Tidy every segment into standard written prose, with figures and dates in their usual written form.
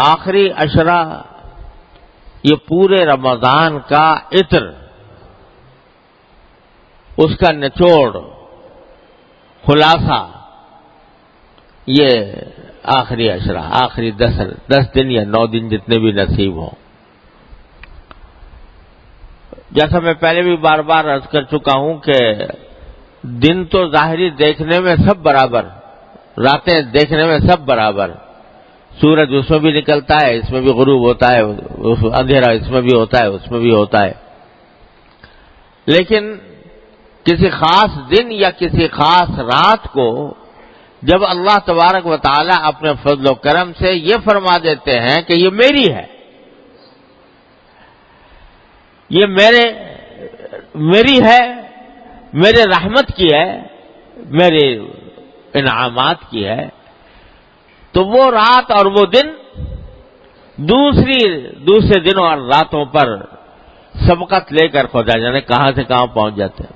آخری عشرہ یہ پورے رمضان کا عطر، اس کا نچوڑ، خلاصہ، یہ آخری عشرہ، آخری 10 دن یا 9 دن جتنے بھی نصیب ہوں. جیسا میں پہلے بھی بار بار عرض کر چکا ہوں کہ دن تو ظاہری دیکھنے میں سب برابر، راتیں دیکھنے میں سب برابر، سورج اس میں بھی نکلتا ہے، اس میں بھی غروب ہوتا ہے، اندھیرا اس میں بھی ہوتا ہے، اس میں بھی ہوتا ہے. لیکن کسی خاص دن یا کسی خاص رات کو جب اللہ تبارک و تعالی اپنے فضل و کرم سے یہ فرما دیتے ہیں کہ یہ میری ہے، یہ میری ہے، میرے رحمت کی ہے، میرے انعامات کی ہے، تو وہ رات اور وہ دن دوسرے دنوں اور راتوں پر سبقت لے کر خدا جانے کہاں سے کہاں پہنچ جاتے ہیں.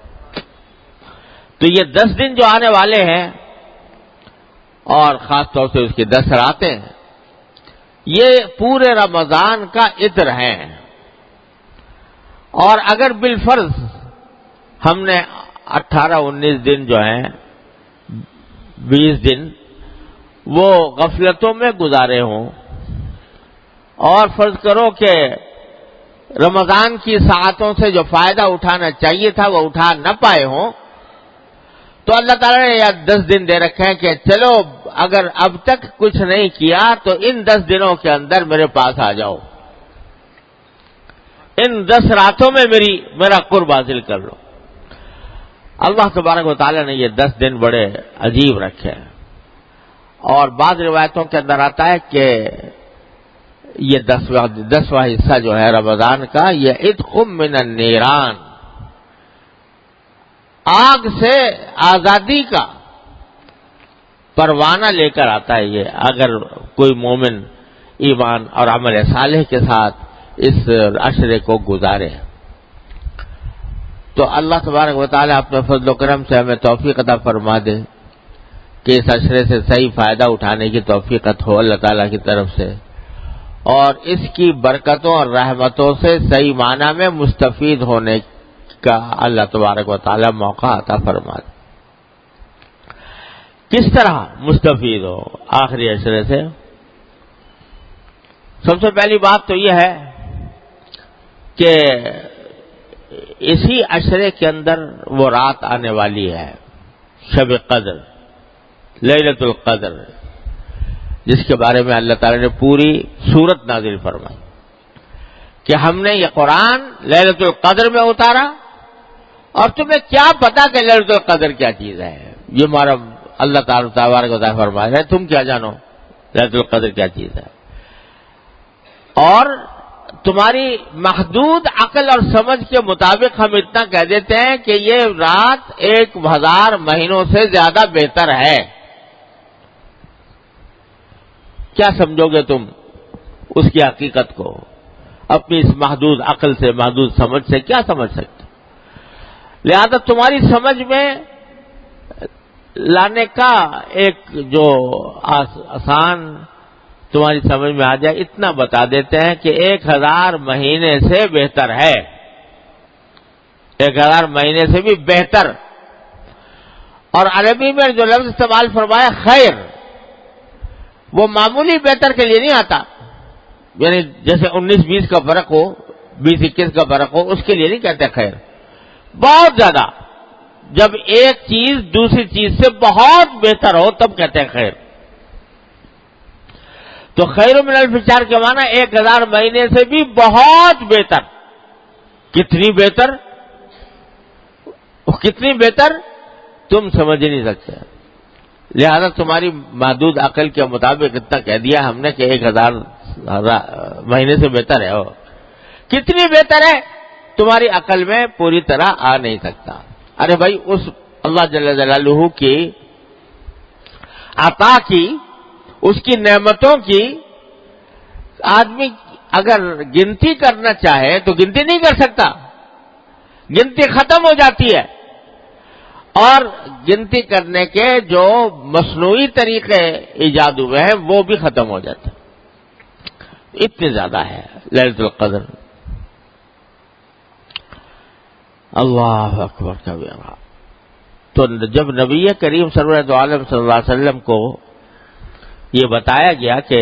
تو یہ 10 دن جو آنے والے ہیں اور خاص طور سے اس کی 10 راتیں، یہ پورے رمضان کا عطر ہیں. اور اگر بالفرض ہم نے 18-19 دن جو ہیں، 20 دن وہ غفلتوں میں گزارے ہوں، اور فرض کرو کہ رمضان کی ساعتوں سے جو فائدہ اٹھانا چاہیے تھا وہ اٹھا نہ پائے ہوں، تو اللہ تعالیٰ نے یہ 10 دن دے رکھے ہیں کہ چلو اگر اب تک کچھ نہیں کیا تو ان 10 دنوں کے اندر میرے پاس آ جاؤ، ان 10 راتوں میں میرا قرب حاصل کر لو. اللہ تبارک و تعالیٰ نے یہ 10 دن بڑے عجیب رکھے ہیں. اور بعض روایتوں کے اندر آتا ہے کہ یہ 10واں حصہ جو ہے رمضان کا، یہ عتق من النیران، آگ سے آزادی کا پروانہ لے کر آتا ہے. یہ اگر کوئی مومن ایمان اور عمل صالح کے ساتھ اس عشرے کو گزارے تو اللہ تبارک و تعالیٰ اپنے فضل و کرم سے ہمیں توفیق عطا فرما دے کہ اس عشرے سے صحیح فائدہ اٹھانے کی توفیق ہو اللہ تعالیٰ کی طرف سے، اور اس کی برکتوں اور رحمتوں سے صحیح معنی میں مستفید ہونے کا اللہ تبارک و تعالیٰ موقع عطا فرما دے. کس طرح مستفید ہو آخری عشرے سے؟ سب سے پہلی بات تو یہ ہے کہ اسی عشرے کے اندر وہ رات آنے والی ہے، شب قدر، لیلۃ القدر، جس کے بارے میں اللہ تعالی نے پوری سورت نازل فرمائی کہ ہم نے یہ قرآن لیلۃ القدر میں اتارا، اور تمہیں کیا پتا کہ لیلۃ القدر کیا چیز ہے؟ یہ ہمارا اللہ تعالیٰ تبارک و تعالیٰ فرما رہے ہیں، تم کیا جانو لیلۃ القدر کیا چیز ہے؟ اور تمہاری محدود عقل اور سمجھ کے مطابق ہم اتنا کہہ دیتے ہیں کہ یہ رات 1000 مہینوں سے زیادہ بہتر ہے. کیا سمجھو گے تم اس کی حقیقت کو؟ اپنی اس محدود عقل سے، محدود سمجھ سے کیا سمجھ سکتے؟ لہذا تمہاری سمجھ میں لانے کا ایک جو آسان تمہاری سمجھ میں آ جائے اتنا بتا دیتے ہیں کہ 1000 مہینے سے بہتر ہے، 1000 مہینے سے بھی بہتر. اور عربی میں جو لفظ استعمال فرمایا خیر، وہ معمولی بہتر کے لیے نہیں آتا، یعنی جیسے 19-20 کا فرق ہو، 20-21 کا فرق ہو، اس کے لیے نہیں کہتے خیر. بہت زیادہ، جب ایک چیز دوسری چیز سے بہت بہتر ہو تب کہتے ہیں خیر. تو خیر من الف شہر کے معنی 1000 مہینے سے بھی بہت بہتر. کتنی بہتر؟ کتنی بہتر تم سمجھ نہیں سکتے. لہذا تمہاری محدود عقل کے مطابق اتنا کہہ دیا ہم نے کہ 1000 مہینے سے بہتر ہے. کتنی بہتر ہے تمہاری عقل میں پوری طرح آ نہیں سکتا. ارے بھائی، اس اللہ جل جلالہ کی عطا کی، اس کی نعمتوں کی آدمی اگر گنتی کرنا چاہے تو گنتی نہیں کر سکتا، گنتی ختم ہو جاتی ہے. اور گنتی کرنے کے جو مصنوعی طریقے ایجاد ہوئے ہیں وہ بھی ختم ہو جاتے ہیں. اتنی زیادہ ہے لیلۃ القدر. اللہ اکبر کبیرہ. تو جب نبی کریم سرور دو عالم صلی اللہ علیہ وسلم کو یہ بتایا گیا کہ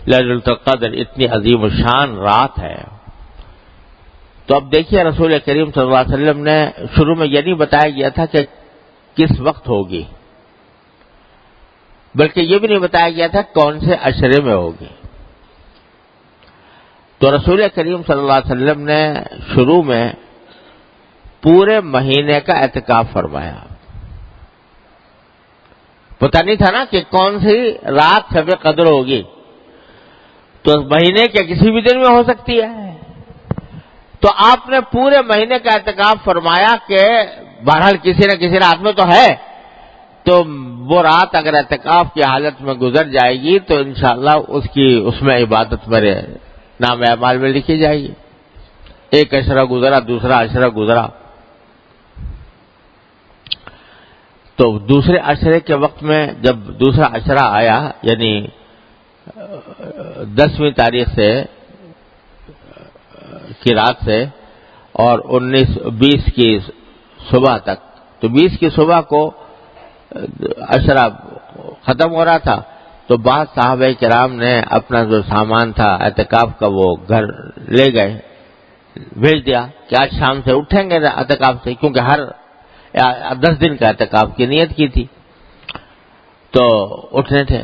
لیلۃ القدر اتنی عظیم الشان رات ہے، تو اب دیکھیے رسول کریم صلی اللہ علیہ وسلم نے شروع میں یہ نہیں بتایا گیا تھا کہ کس وقت ہوگی، بلکہ یہ بھی نہیں بتایا گیا تھا کون سے عشرے میں ہوگی. تو رسول کریم صلی اللہ علیہ وسلم نے شروع میں پورے مہینے کا اعتکاف فرمایا. پتہ نہیں تھا نا کہ کون سی رات شب قدر ہوگی، تو مہینے کے کسی بھی دن میں ہو سکتی ہے. تو آپ نے پورے مہینے کا اعتکاف فرمایا کہ بہرحال کسی نہ کسی رات میں تو ہے، تو وہ رات اگر اعتکاف کی حالت میں گزر جائے گی تو انشاءاللہ اس میں عبادت میرے نام اعمال میں لکھی جائے گی. ایک عشرہ گزرا، دوسرا عشرہ گزرا، تو دوسرے عشرے کے وقت میں جب دوسرا عشرہ آیا، یعنی 10ویں تاریخ سے کی رات سے اور 20 کی صبح تک، تو 20 کی صبح کو عشرہ ختم ہو رہا تھا، تو بعض صحابہ کرام نے اپنا جو سامان تھا اعتکاف کا وہ گھر لے گئے، بھیج دیا کہ آج شام سے اٹھیں گے اعتکاف سے، کیونکہ ہر 10 دن کا اعتکاف کی نیت کی تھی، تو اٹھنے تھے.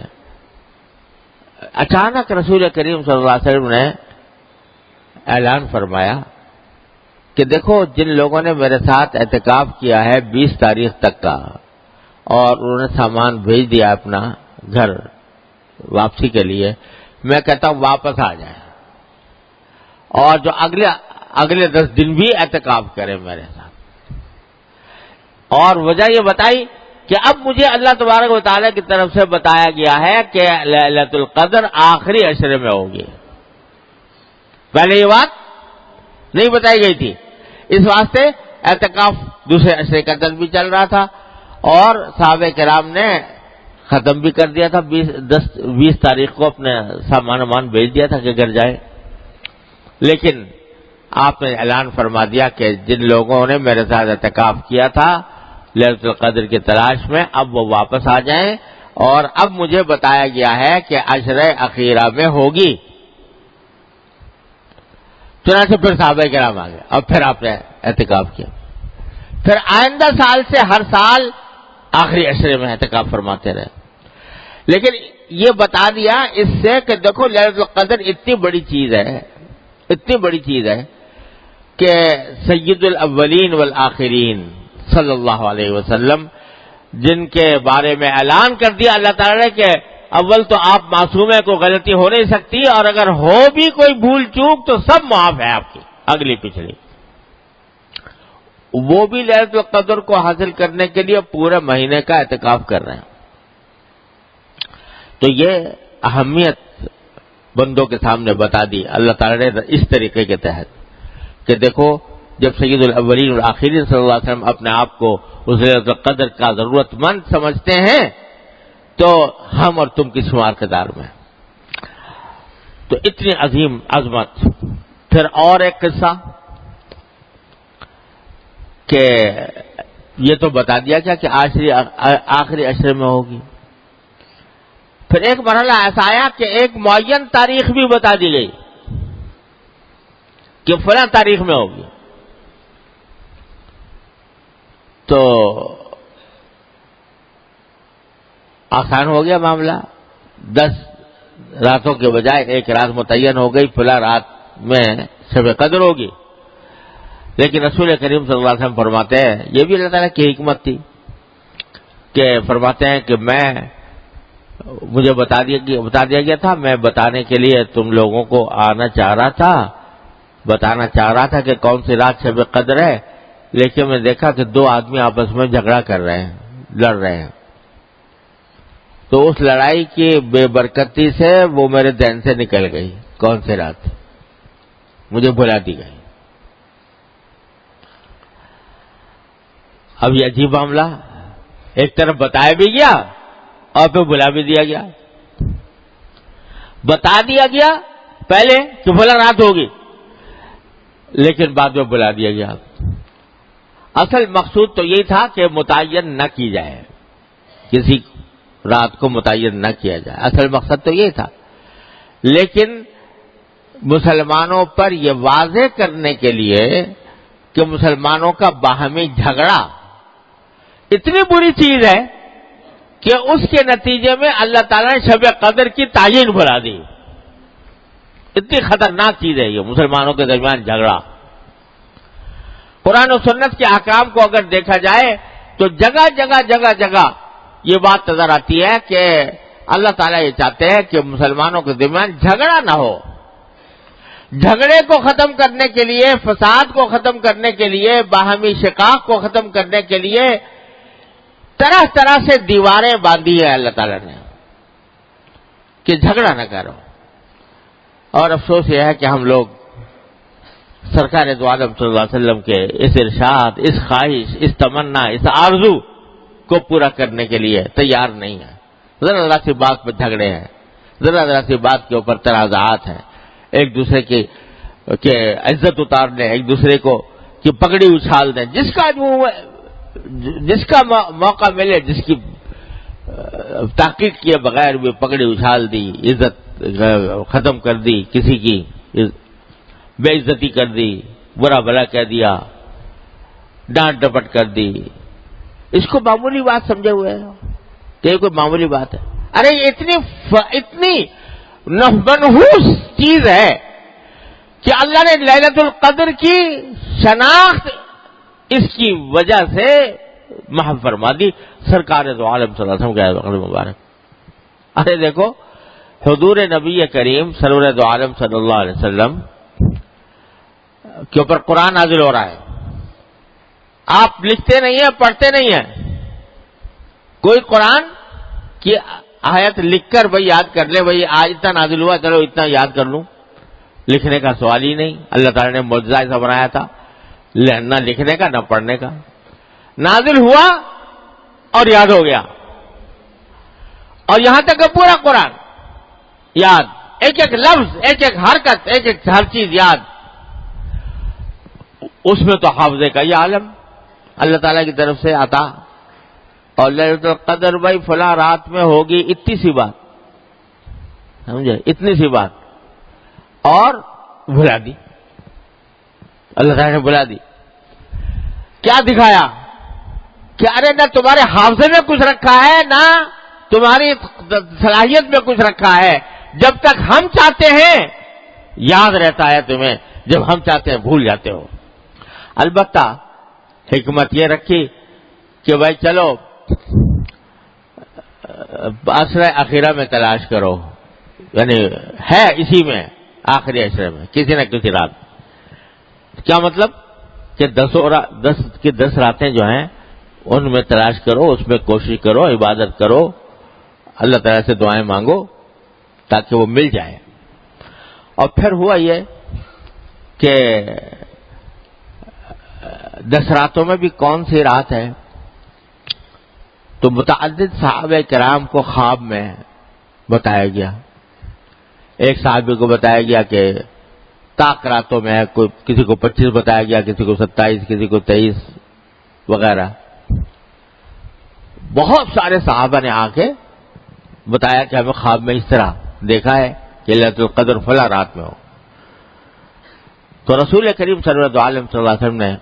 اچانک رسول کریم صلی اللہ علیہ وسلم نے اعلان فرمایا کہ دیکھو جن لوگوں نے میرے ساتھ اعتکاف کیا ہے 20 تاریخ تک کا، اور انہوں نے سامان بھیج دیا اپنا گھر واپسی کے لیے، میں کہتا ہوں واپس آ جائیں، اور جو اگلے 10 دن بھی اعتکاف کریں میرے ساتھ. اور وجہ یہ بتائی کہ اب مجھے اللہ تبارک و تعالیٰ کی طرف سے بتایا گیا ہے کہ لیلۃ القدر آخری عشرے میں ہوگی. پہلے یہ بات نہیں بتائی گئی تھی، اس واسطے اعتکاف دوسرے عشرے کا دن بھی چل رہا تھا، اور صحابہ کرام نے ختم بھی کر دیا تھا. 20 تاریخ کو اپنے سامان بھیج دیا تھا کہ گھر جائے. لیکن آپ نے اعلان فرما دیا کہ جن لوگوں نے میرے ساتھ اعتکاف کیا تھا لیلۃ القدر کی تلاش میں، اب وہ واپس آ جائیں، اور اب مجھے بتایا گیا ہے کہ عشرہ اخیرہ میں ہوگی. چنانچہ پھر صحابہ کرام آ گئے، اور پھر آپ نے اعتکاف کیا. پھر آئندہ سال سے ہر سال آخری عشرے میں اعتکاف فرماتے رہے. لیکن یہ بتا دیا اس سے کہ دیکھو لیلۃ القدر اتنی بڑی چیز ہے کہ سید الاولین والآخرین صلی اللہ علیہ وسلم، جن کے بارے میں اعلان کر دیا اللہ تعالیٰ نے کہ اول تو آپ معصوم ہیں، کوئی غلطی ہو نہیں سکتی، اور اگر ہو بھی کوئی بھول چوک تو سب معاف ہے آپ کی اگلی پچھلی. وہ بھی لیلۃ القدر کو حاصل کرنے کے لیے پورے مہینے کا اعتکاف کر رہے ہیں. تو یہ اہمیت بندوں کے سامنے بتا دی اللہ تعالیٰ نے اس طریقے کے تحت کہ دیکھو جب سید الاولین والآخرین صلی اللہ علیہ وسلم اپنے آپ کو اس لیلۃ القدر کا ضرورت مند سمجھتے ہیں، تو ہم اور تم کس شمار کے دار میں. تو اتنی عظیم عظمت. پھر اور ایک قصہ کہ یہ تو بتا دیا کیا کہ آخری عشرے میں ہوگی. پھر ایک مرحلہ ایسا آیا کہ ایک معین تاریخ بھی بتا دی گئی کہ فلاں تاریخ میں ہوگی. تو آسان ہو گیا معاملہ، 10 راتوں کے بجائے ایک رات متعین ہو گئی، فلاں رات میں شب قدر ہوگی. لیکن رسول کریم صلی اللہ علیہ وسلم فرماتے ہیں، یہ بھی اللہ تعالیٰ کی حکمت تھی کہ فرماتے ہیں کہ مجھے بتا دیا گیا تھا، میں بتانے کے لیے تم لوگوں کو بتانا چاہ رہا تھا کہ کون سی رات شب قدر ہے، لیکن میں دیکھا کہ 2 آدمی آپس میں جھگڑا کر رہے ہیں، لڑ رہے ہیں. تو اس لڑائی کی بے برکتی سے وہ میرے ذہن سے نکل گئی کون سی رات، مجھے بھلا دی گئی. اب یہ عجیب معاملہ، ایک طرف بتایا بھی گیا اور پھر بلا بھی دیا گیا. بتا دیا گیا، پہلے کہ فلاں رات ہوگی، لیکن بعد میں بلا دیا گیا. اصل مقصود تو یہی تھا کہ متعین نہ کی جائے، کسی رات کو متعین نہ کیا جائے، اصل مقصد تو یہی تھا. لیکن مسلمانوں پر یہ واضح کرنے کے لیے کہ مسلمانوں کا باہمی جھگڑا اتنی بری چیز ہے کہ اس کے نتیجے میں اللہ تعالیٰ نے شب قدر کی تعین بنا دی. اتنی خطرناک چیز ہے یہ مسلمانوں کے درمیان جھگڑا. قرآن و سنت کے احکام کو اگر دیکھا جائے تو جگہ جگہ جگہ جگہ یہ بات نظر آتی ہے کہ اللہ تعالیٰ یہ چاہتے ہیں کہ مسلمانوں کے درمیان جھگڑا نہ ہو. جھگڑے کو ختم کرنے کے لیے، فساد کو ختم کرنے کے لیے، باہمی شقاق کو ختم کرنے کے لیے طرح طرح سے دیواریں باندھی ہے اللہ تعالیٰ نے کہ جھگڑا نہ کرو. اور افسوس یہ ہے کہ ہم لوگ سرکار دو عالم صلی اللہ علیہ وسلم کے اس ارشاد، اس خواہش، اس تمنا، اس آرزو کو پورا کرنے کے لیے تیار نہیں ہے. ذرا ذرا سی بات پہ جھگڑے ہیں، ذرا ذرا سی بات کے اوپر تنازعات ہیں، ایک دوسرے کی عزت اتارنے، ایک دوسرے کو کی پگڑی اچھال دیں. جس کا موقع ملے، جس کی تحقیق کیے بغیر بھی پگڑی اچھال دی، عزت ختم کر دی، کسی کی بے عزتی کر دی، برا بھلا کہہ دیا، ڈانٹ ڈپٹ کر دی. اس کو معمولی بات سمجھے ہوئے ہیں کہ یہ کوئی معمولی بات ہے. ارے یہ اتنی منحوس چیز ہے کہ اللہ نے لیلۃ القدر کی شناخت اس کی وجہ سے محو فرما دی. سرکار دو عالم صلی اللہ علیہ وسلم کے مبارک. ارے دیکھو حضور نبی کریم سرور دو عالم صلی اللہ علیہ وسلم کے اوپر قرآن نازل ہو رہا ہے. آپ لکھتے نہیں ہیں، پڑھتے نہیں ہیں. کوئی قرآن کی آیت لکھ کر بھائی یاد کر لے، بھائی آج اتنا نازل ہوا چلو اتنا یاد کر لوں. لکھنے کا سوال ہی نہیں. اللہ تعالیٰ نے معجزہ ایسا بنایا تھا، نہ لکھنے کا نہ پڑھنے کا. نازل ہوا اور یاد ہو گیا. اور یہاں تک کہ پورا قرآن یاد، ایک ایک لفظ، ایک ایک حرکت، ایک ایک ہر چیز یاد. اس میں تو حافظے کا یہ عالم اللہ تعالیٰ کی طرف سے عطا. اور لیلۃ القدر بھائی فلاں رات میں ہوگی، اتنی سی بات، سمجھے، اتنی سی بات، اور بھلا دی. اللہ تعالیٰ نے بلا دی. کیا دکھایا کہ ارے نہ تمہارے حافظے میں کچھ رکھا ہے، نہ تمہاری صلاحیت میں کچھ رکھا ہے. جب تک ہم چاہتے ہیں یاد رہتا ہے تمہیں، جب ہم چاہتے ہیں بھول جاتے ہو. البتہ حکمت یہ رکھی کہ بھائی چلو عشرہ اخیرہ میں تلاش کرو، یعنی ہے اسی میں آخری عشرے میں کسی نہ کسی رات. کیا مطلب کہ 10 راتیں جو ہیں ان میں تلاش کرو، اس میں کوشش کرو، عبادت کرو، اللہ تعالیٰ سے دعائیں مانگو تاکہ وہ مل جائے. اور پھر ہوا یہ کہ 10 راتوں میں بھی کون سی رات ہے؟ تو متعدد صحابہ کرام کو خواب میں بتایا گیا. ایک صحابی کو بتایا گیا کہ طاق راتوں میں ہے، کسی کو 25 بتایا گیا، کسی کو 27، کسی کو 23 وغیرہ. بہت سارے صحابہ نے آ کے بتایا کہ ہمیں خواب میں اس طرح دیکھا ہے کہ لیلۃ القدر فلاں رات میں ہو. تو رسول کریم صلی اللہ علیہ وسلم نے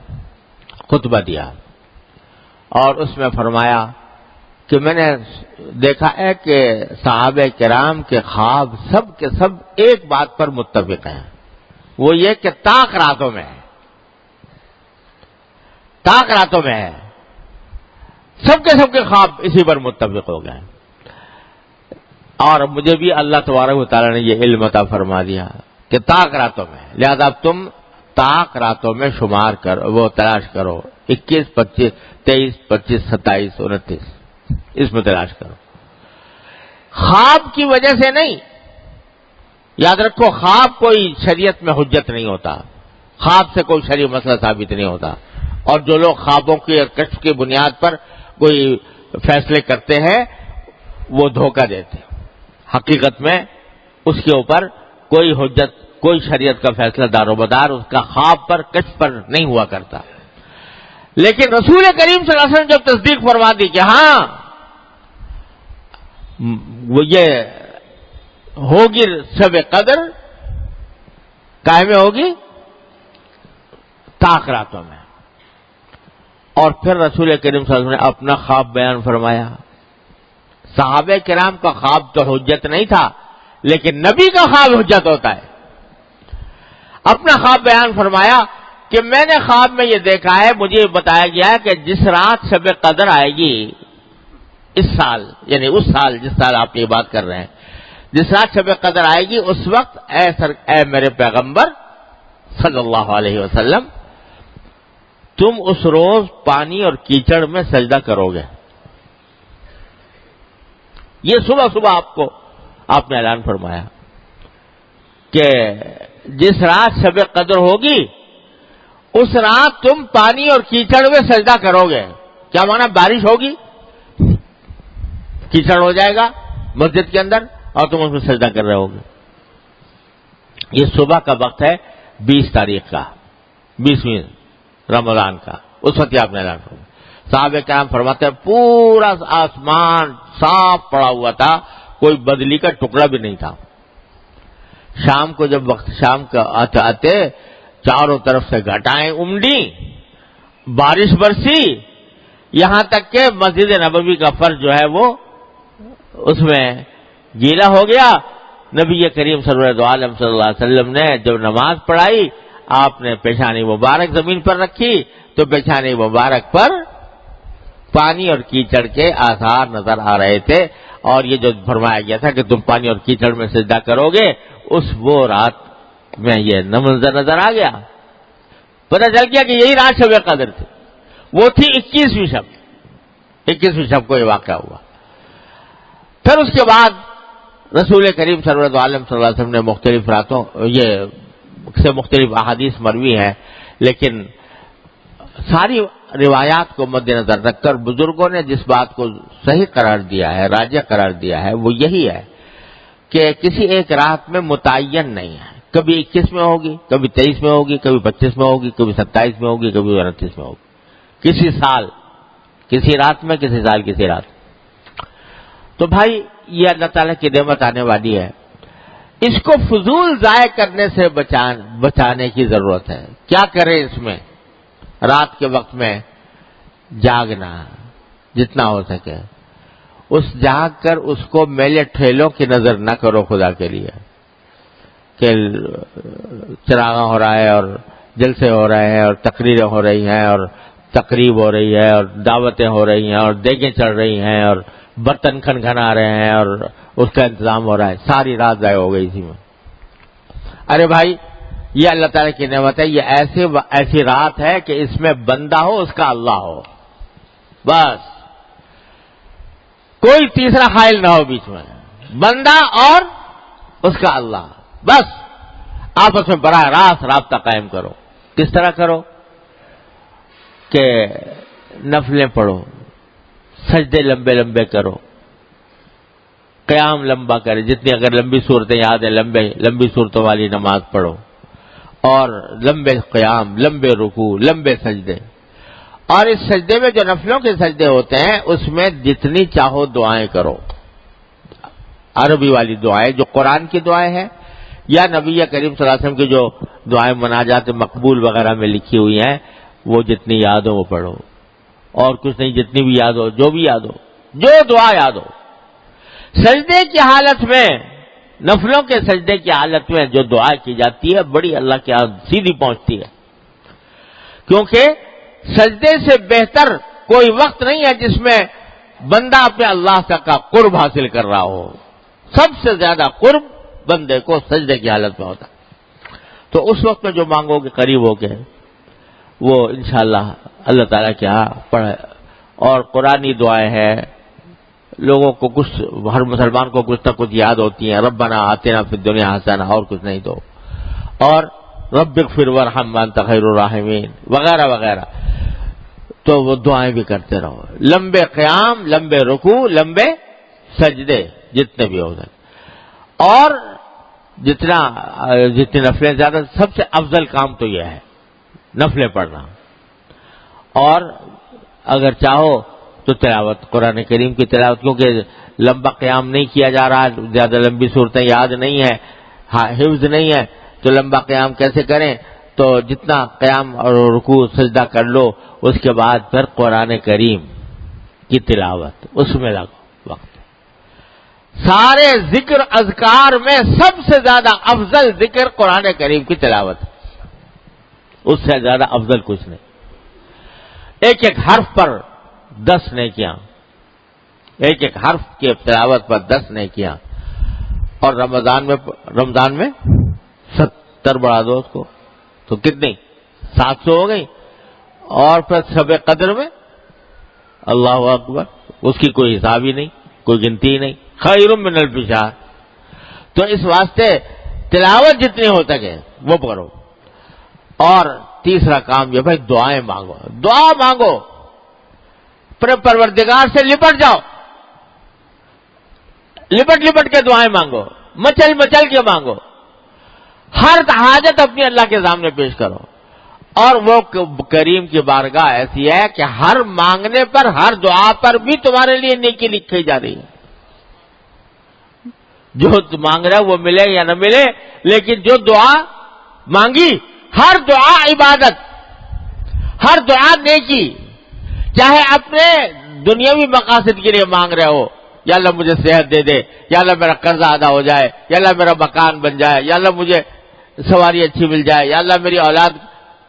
خطبہ دیا اور اس میں فرمایا کہ میں نے دیکھا ہے کہ صحابہ کرام کے خواب سب کے سب ایک بات پر متفق ہیں، وہ یہ کہ طاق راتوں میں ہے. طاق راتوں میں ہے. سب کے خواب اسی پر متفق ہو گئے. اور مجھے بھی اللہ تبارک و تعالیٰ نے یہ علم عطا فرما دیا کہ طاق راتوں میں، لہذا اب تم طاق راتوں میں شمار کرو، وہ تلاش کرو، 21، 25، 23، 25، 27، 29 اس میں تلاش کرو. خواب کی وجہ سے نہیں. یاد رکھو خواب کوئی شریعت میں حجت نہیں ہوتا، خواب سے کوئی شرعی مسئلہ ثابت نہیں ہوتا. اور جو لوگ خوابوں کی کشف کی بنیاد پر کوئی فیصلے کرتے ہیں وہ دھوکہ دیتے ہیں. حقیقت میں اس کے اوپر کوئی حجت، کوئی شریعت کا فیصلہ دار و مدار اس کا خواب پر، کشف پر نہیں ہوا کرتا. لیکن رسول کریم صلی اللہ علیہ وسلم جب تصدیق فرما دی کہ ہاں وہ یہ ہوگی شب قدر، کائے میں ہوگی؟ طاق راتوں میں. اور پھر رسول کریم صلی اللہ علیہ وسلم نے اپنا خواب بیان فرمایا. صحابہ کرام کا خواب تو حجت نہیں تھا، لیکن نبی کا خواب حجت ہوتا ہے. اپنا خواب بیان فرمایا کہ میں نے خواب میں یہ دیکھا ہے، مجھے بتایا گیا ہے کہ جس رات شب قدر آئے گی اس سال، یعنی اس سال جس سال آپ یہ بات کر رہے ہیں، جس رات شب قدر آئے گی اس وقت اے میرے پیغمبر صلی اللہ علیہ وسلم، تم اس روز پانی اور کیچڑ میں سجدہ کرو گے. یہ صبح صبح آپ نے اعلان فرمایا کہ جس رات شب قدر ہوگی اس رات تم پانی اور کیچڑ میں سجدہ کرو گے. کیا مانا؟ بارش ہوگی، کیچڑ ہو جائے گا مسجد کے اندر اور تم اس میں سجدہ کر رہے ہوگے. یہ صبح کا وقت ہے 20 تاریخ کا، 20ویں رمضان کا. اس وقت آپ نے اعلان فرمایا. صحابہ کرام فرماتے ہیں پورا آسمان صاف پڑا ہوا تھا، کوئی بدلی کا ٹکڑا بھی نہیں تھا. شام کو جب وقت شام کا آتے چاروں طرف سے گھٹائیں امڈی، بارش برسی، یہاں تک کہ مسجد نبوی کا فرش جو ہے وہ اس میں گیلا ہو گیا. نبی کریم صلی اللہ علیہ وسلم نے جب نماز پڑھائی، آپ نے پیشانی مبارک زمین پر رکھی تو پیشانی مبارک پر پانی اور کیچڑ کے آثار نظر آ رہے تھے. اور یہ جو فرمایا گیا تھا کہ تم پانی اور کیچڑ میں سجدہ کرو گے، وہ رات میں یہ منظر نظر آ گیا. پتہ چل گیا کہ یہی رات شب قدر تھی. وہ تھی 21ویں شب. 21ویں شب کو یہ واقعہ ہوا. پھر اس کے بعد رسول کریم صلی اللہ علیہ وسلم نے مختلف راتوں سے مختلف احادیث مروی ہیں، لیکن ساری روایات کو مد نظر رکھ کر بزرگوں نے جس بات کو صحیح قرار دیا ہے، راجح قرار دیا ہے، وہ یہی ہے کہ کسی ایک رات میں متعین نہیں ہے. کبھی 21 میں ہوگی، کبھی 23 میں ہوگی، کبھی 25 میں ہوگی، کبھی 27 میں ہوگی، کبھی 29 میں ہوگی. کسی سال کسی رات میں، کسی سال کسی رات. تو بھائی یہ اللہ تعالیٰ کی نعمت آنے والی ہے، اس کو فضول ضائع کرنے سے بچانے کی ضرورت ہے. کیا کریں اس میں؟ رات کے وقت میں جاگنا جتنا ہو سکے. اس جاگ کر اس کو میلے ٹھیلوں کی نظر نہ کرو خدا کے لیے کہ چراغاں ہو رہا ہے اور جلسے ہو رہے ہیں اور تقریریں ہو رہی ہیں اور تقریب ہو رہی ہے اور دعوتیں ہو رہی ہیں اور دیگیں چڑھ رہی ہیں اور برتن کھنکھنا رہے ہیں اور اس کا انتظام ہو رہا ہے. ساری رات ضائع ہو گئی اسی میں. ارے بھائی یہ اللہ تعالیٰ کی نعمت ہے. یہ ایسی رات ہے کہ اس میں بندہ ہو، اس کا اللہ ہو. بس کوئی تیسرا حائل نہ ہو بیچ میں. بندہ اور اس کا اللہ. بس آپس میں براہ راست رابطہ قائم کرو. کس طرح کرو؟ کہ نفلیں پڑھو، سجدے لمبے لمبے کرو، قیام لمبا کرے. جتنی اگر لمبی صورتیں یاد ہیں لمبی صورتوں والی نماز پڑھو، اور لمبے قیام، لمبے رکوع، لمبے سجدے. اور اس سجدے میں جو نفلوں کے سجدے ہوتے ہیں اس میں جتنی چاہو دعائیں کرو. عربی والی دعائیں جو قرآن کی دعائیں ہیں یا نبی کریم صلی اللہ علیہ وسلم کی جو دعائیں مناجات مقبول وغیرہ میں لکھی ہوئی ہیں، وہ جتنی یاد ہو وہ پڑھو. اور کچھ نہیں، جتنی بھی یاد ہو، جو بھی یاد ہو، جو دعا یاد ہو. سجدے کی حالت میں، نفلوں کے سجدے کی حالت میں جو دعا کی جاتی ہے بڑی اللہ کے ہاں سیدھی پہنچتی ہے. کیونکہ سجدے سے بہتر کوئی وقت نہیں ہے جس میں بندہ اپنے اللہ کا قرب حاصل کر رہا ہو. سب سے زیادہ قرب بندے کو سجدے کی حالت میں ہوتا. تو اس وقت میں جو مانگو گے قریب ہو کے وہ انشاءاللہ اللہ تعالیٰ کے ہاں پڑھے. اور قرآنی دعائیں ہیں، لوگوں کو کچھ، ہر مسلمان کو کچھ نہ کچھ یاد ہوتی ہیں. ربنا آتنا فی الدنیا حسنہ، اور کچھ نہیں تو، اور رب اغفر وارحم وانت خیر الراحمین وغیرہ وغیرہ. تو وہ دعائیں بھی کرتے رہو. لمبے قیام، لمبے رکوع، لمبے سجدے جتنے بھی ہو سکے. اور جتنی نفلیں زیادہ، سب سے افضل کام تو یہ ہے نفلیں پڑھنا. اور اگر چاہو تو تلاوت، قرآن کریم کی تلاوت، کیونکہ لمبا قیام نہیں کیا جا رہا، زیادہ لمبی صورتیں یاد نہیں ہے، حفظ نہیں ہے، تو لمبا قیام کیسے کریں؟ تو جتنا قیام اور رکوع سجدہ کر لو، اس کے بعد پھر قرآن کریم کی تلاوت، اس میں لگو وقت. سارے ذکر اذکار میں سب سے زیادہ افضل ذکر قرآن کریم کی تلاوت، اس سے زیادہ افضل کچھ نہیں. ایک ایک حرف پر 10 نیکیاں، ایک ایک حرف کی تلاوت پر 10 نیکیاں. اور رمضان میں 70 بڑھا دو اس کو تو کتنی 700 ہو گئی. اور پھر شب قدر میں اللہ اکبر، اس کی کوئی حساب ہی نہیں، کوئی گنتی ہی نہیں. خیر من الف شہر. تو اس واسطے تلاوت جتنی ہو سکے وہ کرو. اور تیسرا کام یہ بھائی دعائیں مانگو، دعا مانگو، اپنے پروردگار سے لپٹ جاؤ، لپٹ کے دعائیں مانگو، مچل کے مانگو. ہر حاجت اپنی اللہ کے سامنے پیش کرو. اور وہ کریم کی بارگاہ ایسی ہے کہ ہر مانگنے پر، ہر دعا پر بھی تمہارے لیے نیکی لکھی جا رہی ہے. جو مانگ رہا ہے وہ ملے یا نہ ملے، لیکن جو دعا مانگی، ہر دعا عبادت، ہر دعا نیکی. چاہے اپنے دنیاوی مقاصد کے لیے مانگ رہے ہو، یا اللہ مجھے صحت دے دے، یا اللہ میرا قرضہ ادا ہو جائے، یا اللہ میرا مکان بن جائے، یا اللہ مجھے سواری اچھی مل جائے، یا اللہ میری اولاد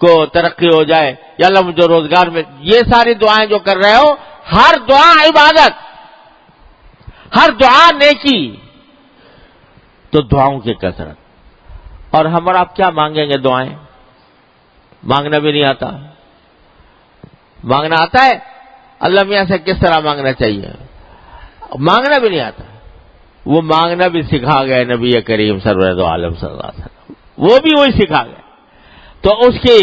کو ترقی ہو جائے، یا اللہ مجھے روزگار میں، یہ ساری دعائیں جو کر رہے ہو، ہر دعا عبادت، ہر دعا نیکی. تو دعاؤں کی کثرت. اور ہم اور آپ کیا مانگیں گے؟ دعائیں مانگنا بھی نہیں آتا. مانگنا آتا ہے اللہ میاں سے کس طرح مانگنا چاہیے، مانگنا بھی نہیں آتا. وہ مانگنا بھی سکھا گئے نبی کریم سرور دو عالم صلی اللہ علیہ وسلم، وہ بھی وہی سکھا گئے. تو اس کی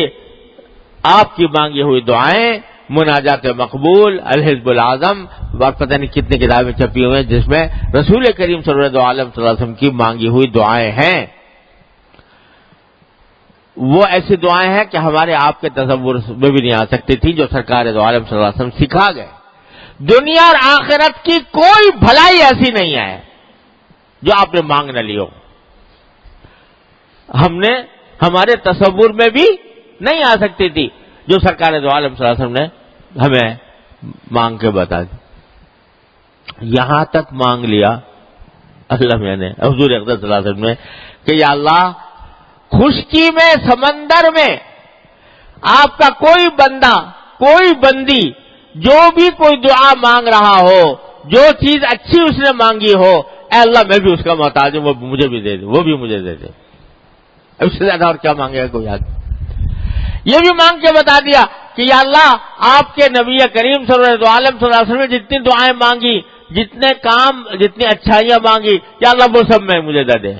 آپ کی مانگی ہوئی دعائیں، مناجات مقبول، الحزب العظم، اور پتہ نہیں کتنی کتابیں چھپی ہوئی ہیں جس میں رسول کریم سرور دو عالم صلی اللہ علیہ وسلم کی مانگی ہوئی دعائیں ہیں. وہ ایسی دعائیں ہیں کہ ہمارے آپ کے تصور میں بھی نہیں آ سکتی تھی، جو سرکار دو عالم صلی اللہ علیہ وسلم سکھا گئے. دنیا اور آخرت کی کوئی بھلائی ایسی نہیں ہے جو آپ نے مانگ نہ لی ہو. ہمارے تصور میں بھی نہیں آ سکتی تھی جو سرکار دو عالم صلی اللہ علیہ وسلم نے ہمیں مانگ کے بتا دی. یہاں تک مانگ لیا اللہ میں نے، حضور اقدس صلی اللہ علیہ وسلم نے، کہ یا اللہ خشکی میں، سمندر میں آپ کا کوئی بندہ، کوئی بندی جو بھی کوئی دعا مانگ رہا ہو، جو چیز اچھی اس نے مانگی ہو، اے اللہ میں بھی اس کا محتاج ہوں، وہ مجھے بھی دے دے، وہ بھی مجھے دے دے. اس سے زیادہ اور کیا مانگے گا کوئی آدمی؟ یہ بھی مانگ کے بتا دیا کہ یا اللہ آپ کے نبی کریم صلی اللہ علیہ وسلم نے جتنی دعائیں مانگی، جتنے کام، جتنی اچھائیاں مانگی، یا اللہ وہ سب میں مجھے دے دے.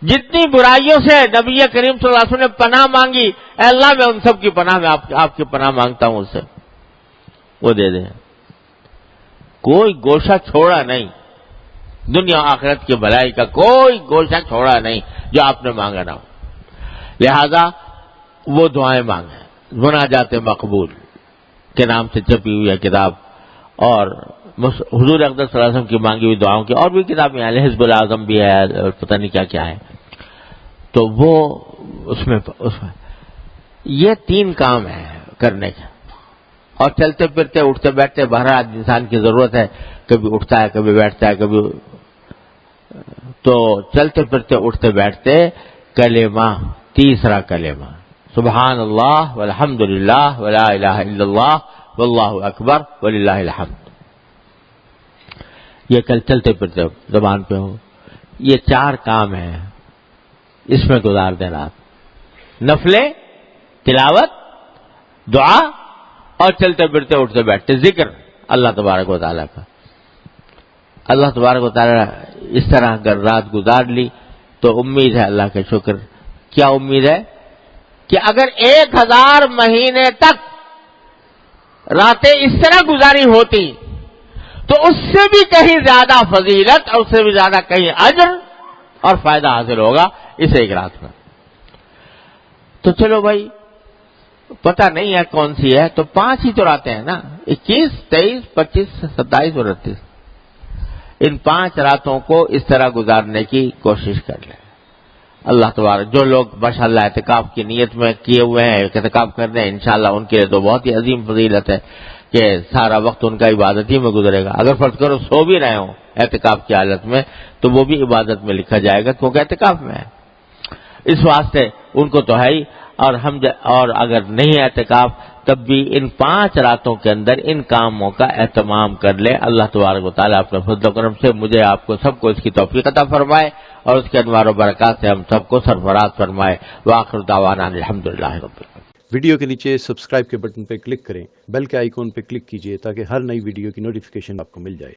جتنی برائیوں سے نبی کریم صلی اللہ علیہ وسلم نے پناہ مانگی، اے اللہ میں ان سب کی پناہ میں آپ کی پناہ مانگتا ہوں، اس سے وہ دے دے. کوئی گوشہ چھوڑا نہیں، دنیا آخرت کی بھلائی کا کوئی گوشہ چھوڑا نہیں جو آپ نے مانگا نہ ہو. لہذا وہ دعائیں مانگیں. مناجات مقبول کے نام سے چھپی ہوئی ہے کتاب، اور حضور اقدس صلی اللہ علیہ وسلم کی مانگی ہوئی دعاؤں کی اور بھی کتابیں ہیں، حزب العظم بھی ہے، اور پتہ نہیں کیا کیا ہے. تو وہ اس میں یہ 3 کام ہیں کرنے کے. اور چلتے پھرتے، اٹھتے بیٹھتے، بہرحال انسان کی ضرورت ہے، کبھی اٹھتا ہے، کبھی بیٹھتا ہے، کبھی تو چلتے پھرتے، اٹھتے بیٹھتے کلمہ، تیسرا کلمہ، سبحان اللہ والحمد للہ ولا الہ الا اللہ واللہ اکبر وللہ الحمد. یہ کل چلتے پھرتے زبان پہ ہو. یہ 4 کام ہیں، اس میں گزار دینا. نفلیں، تلاوت، دعا، اور چلتے پھرتے اٹھتے بیٹھتے ذکر اللہ تبارک و تعالیٰ کا. اللہ تبارک و تعالیٰ اس طرح اگر رات گزار لی تو امید ہے اللہ کا شکر. کیا امید ہے؟ کہ اگر 1000 مہینے تک راتیں اس طرح گزاری ہوتی تو اس سے بھی کہیں زیادہ فضیلت اور اس سے بھی زیادہ کہیں اجر اور فائدہ حاصل ہوگا اس ایک رات میں. تو چلو بھائی پتہ نہیں ہے کون سی ہے، تو 5 ہی تو راتیں ہیں نا، 21، 23، 25، 27 اور 28. ان 5 راتوں کو اس طرح گزارنے کی کوشش کر لیں. اللہ تبارک، جو لوگ ماشاءاللہ اعتکاف کی نیت میں کیے ہوئے ہیں، اعتکاف کر رہے ہیں، انشاءاللہ ان کے لیے تو بہت ہی عظیم فضیلت ہے کہ سارا وقت ان کا عبادت ہی میں گزرے گا. اگر فرض کرو سو بھی رہے ہوں اعتکاف کی حالت میں تو وہ بھی عبادت میں لکھا جائے گا کیونکہ اعتکاف میں ہے. اس واسطے ان کو تو ہے ہی. اور اگر نہیں اعتکاف تب بھی ان 5 راتوں کے اندر ان کاموں کا اہتمام کر لے. اللہ تبارک و تعالیٰ اپنے فضل و کرم سے مجھے آپ کو سب کو اس کی توفیق عطا فرمائے اور اس کے انوار و برکات سے ہم سب کو سرفراز فرمائے. وآخر دعوانا الحمدللہ رب العالمین. ویڈیو کے نیچے سبسکرائب کے بٹن پہ کلک کریں، بیل کے آئیکن پہ کلک کیجئے تاکہ ہر نئی ویڈیو کی نوٹیفیکیشن آپ کو مل جائے.